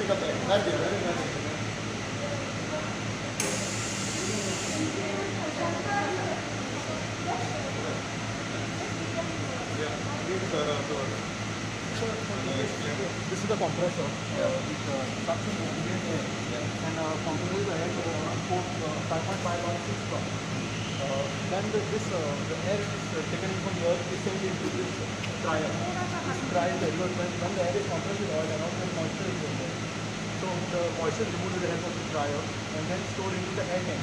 This is the compressor which sucks in oxygen air and compresses the air to 5.5 or 6 ton. Then the air is taken from the earth is sent into this dryer. This dryer is because when the air is compressed with oil around, then moisture is in there. So the moisture is removed with the help of this dryer and then stored into the air tank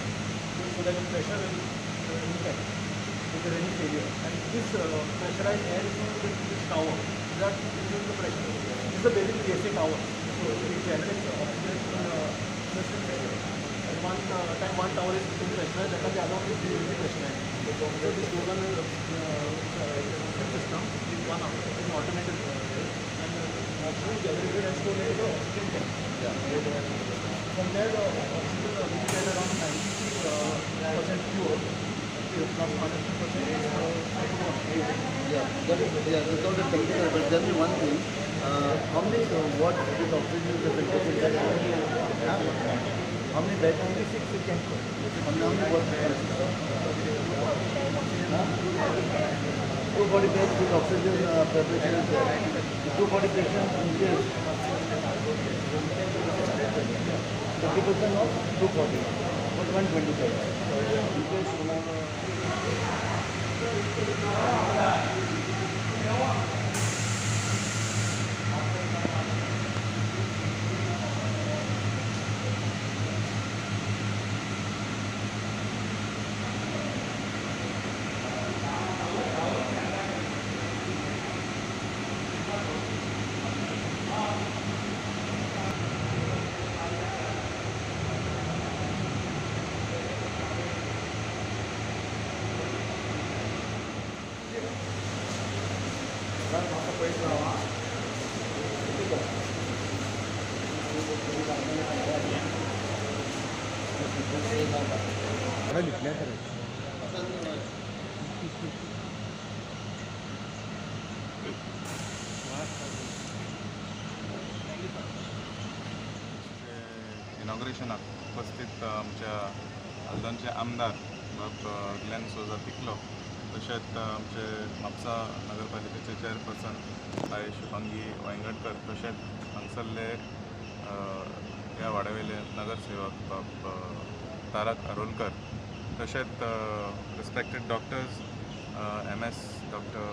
so that the pressure will impact if there is any failure. And this pressurized air is into this tower. That is the pressure. This is the basic PSA tower. So it generates oxygen system pressure. And one tower is fully pressurized, that the other is fully pressurized. So this goes on system is one automated and oxygen is generated and stored into the oxygen tank. From there the oxygen will be at around 96% pure. Plus minus 2% is that's all the technical. But tell me one thing: how many watts this oxygen is affected? How many beds? 96 you can put. How many watts? 240 beds with oxygen preparation is there. 240 patients in case 30% of 240, but 125. इनॉग्रेशनाक उपस्थित आमच्या हल्दोनचे आमदार बाब Glenn सोजा Piccolo तशेंच आमचे म्हापसा नगरपालिकेचे chairperson bye Shubhangi वांयगडकर तशेंच हांगसरले ह्या वाड्यावयले नगरसेवक बाब तारक अरोलकर तशेंच respected doctors MS doctor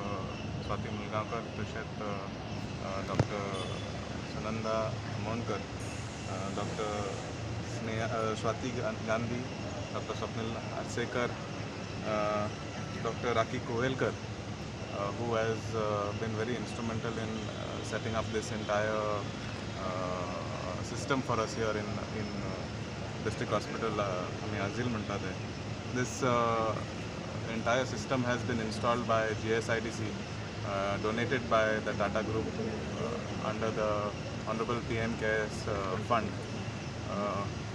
Swati Mulgaonkar तशेंच doctor Sunanda Monkar doctor Swati Gandhi doctor Swapnil Arsekar Dr. Raki Kohelkar, who has been very instrumental in setting up this entire system for us here in district hospital Azil Muntade. This entire system has been installed by GSIDC, donated by the Tata Group under the Honorable PM CARES fund.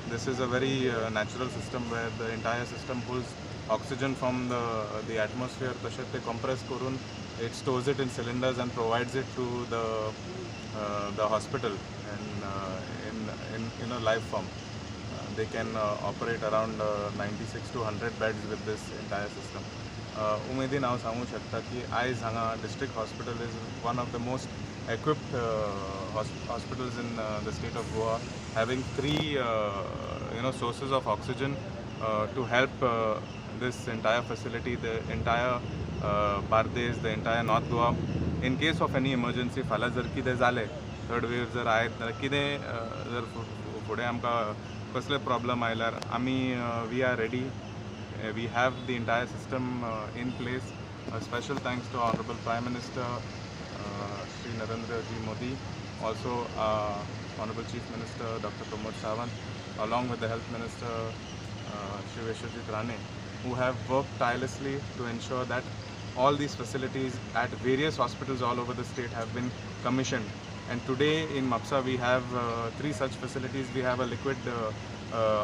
This is a very natural system where the entire system pulls oxygen from the atmosphere, तशेंच ते compress करून it stores it in cylinders and provides it to the hospital and in a live form. They can operate around 96 to 100 beds with this entire system. उमेदीन हांव सांगूं शकता की आयज हांगा district hospital is one of the most equipped hospitals in the state of Goa, having 3 sources of oxygen to help this entire facility, the entire Bardes, the entire North Goa. In case of any emergency, फाल्यां जर कितें जालें, third wave जर आयत नाल्यार कितें जर फुडें आमकां कसले प्रॉब्लम आयल्यार आमी we are ready. We have the entire system in place. A special thanks to Honorable Prime Minister Shri Narendra Ji Modi, also Honorable Chief Minister Dr. Pramod Sawant, along with the Health Minister Shri Vishwajit Rane, who have worked tirelessly to ensure that all these facilities at various hospitals all over the state have been commissioned. And today in Mapsa we have 3 such facilities. We have a liquid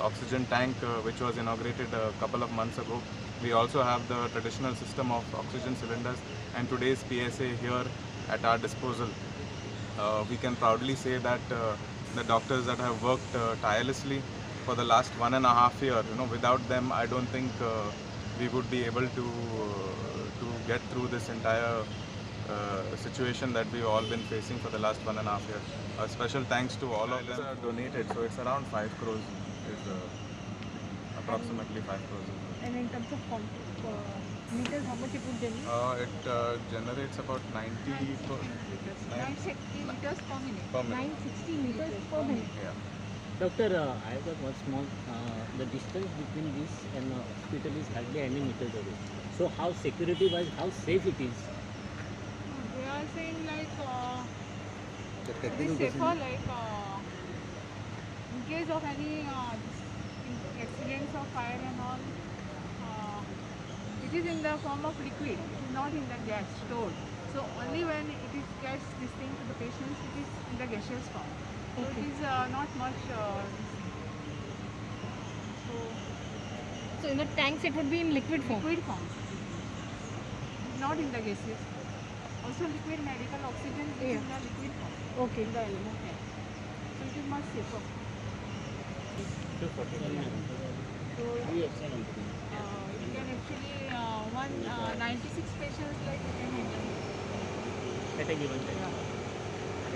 oxygen tank which was inaugurated a couple of months ago. We also have the traditional system of oxygen cylinders and today's PSA here at our disposal. We can proudly say that the doctors that have worked tirelessly for the last 1.5 years. Without them, I don't think we would be able to get through this entire situation that we've all been facing for the last 1.5 years. A special thanks to all of them donated. So it's around 5 crores, is approximately 5 crores. And in terms of meters, how much it would generate? It generates about 90 960 meters per minute. per minute. 960 meters per minute. Yeah. Doctor, I have got one small. The distance between this and hospital is hardly any meters away. So how security-wise, how safe it is? They are saying like The it technical is safer question. like in case of any accidents or fire and all. It is in the form of liquid. It is not in the gas stored. So only when it is gets this thing to the patients, it is in the gaseous form. So it is not much. So in the tanks it would be in liquid form. Liquid form, not in the gaseous form. Also liquid medical oxygen is in the liquid form. Okay. In the LMO tank. So it is much safer. So you can actually 96 patients like you can handle. At a given time.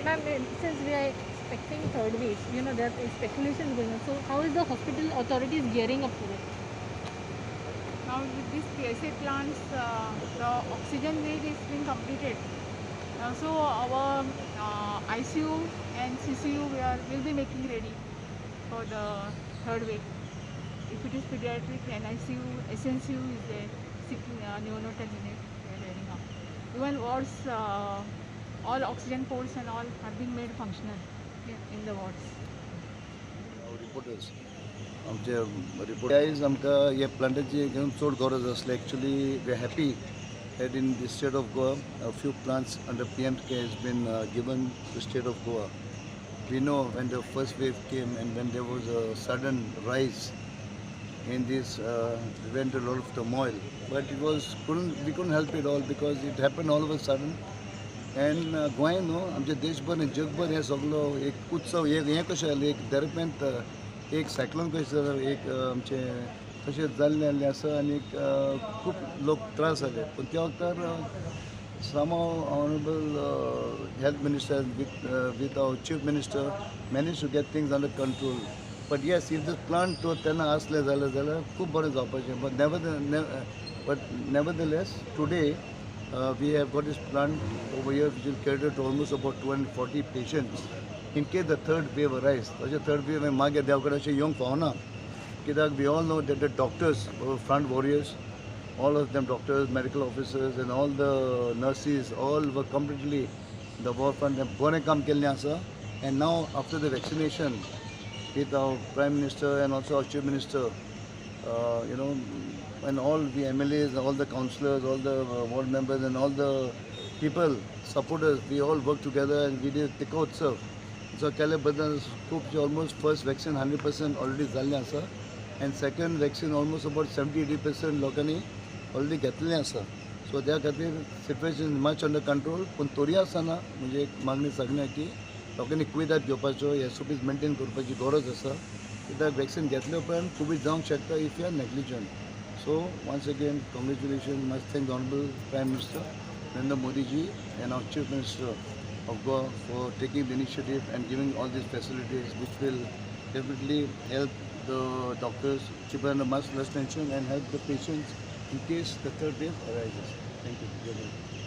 Ma'am, since we are expecting third wave, there are speculations going on. So how is the hospital authorities gearing up for it? Now with these PSA plants, the oxygen gauge is being completed. So our ICU and CCU will be making ready for the third wave. If it is pediatric, NICU, SNCU is there, neonatal unit we are readying up. Even wards, all oxygen ports and all have been made functional in the wards. Reporters आमचे report आमकां हे प्लांटाची घेवन चड गरज आसली actually we are happy that in the state of Goa a few plants under PMK has been given to the state of Goa. We know when the first wave came and when there was a sudden rise in this we went through a lot of turmoil, but we couldn't help it all because it happened all of a sudden. And Goa न्हू आमच्या देशभर आनी जगभर हें सगळो एक उत्सव हें कशें जालें एक दरम्यान एक सायक्लोन कशें जालें एक आमचें तशें जाल्लें आसा आनी खूब लोक त्रास जाले पूण त्या वखदार somehow honorable health minister with our chief minister managed to get things under control. But yes, if this plant to तेन्ना आसलें जाल्यार खूब बरें जावपाचें. But nevertheless today we have got this plant over here which will cater to almost about 240 patients. In case the third wave arises, the third wave मागे देवकडे अशें येवंक पावना. कित्याक we all know that the doctors were front warriors, all of them doctors, medical officers and all the nurses, all were completely the war front and बरें काम केल्लें आसा. And now after the vaccination with our Prime Minister and also our Chief Minister, and all the MLAs, all the councillors, all the ward members and all the people, supporters, we all worked together and we did Tikotsav. So केले बद्दल खूब almost first vaccine 100% already जाल्लें आसा and second vaccine almost about 70-80% लोकांनी already घेतलेलें आसा. So त्या खातीर situation is much under control. पूण तोरी आसतना म्हणजे एक मागणी सगळ्यांक की लोकांनी कुयदाद घेवपाच्यो SOPs मेंटेन करपाची गरज आसा. कित्याक वॅक्सीन घेतले उपरांत कोवीड जावंक शकता if you are negligent. So once again, congratulations, must thank the Honorable Prime Minister Narendra Modi ji and our Chief Minister of Goa for taking the initiative and giving all these facilities which will definitely help the doctors, cheaper and much less tension and help the patients in case the third wave arises. Thank you.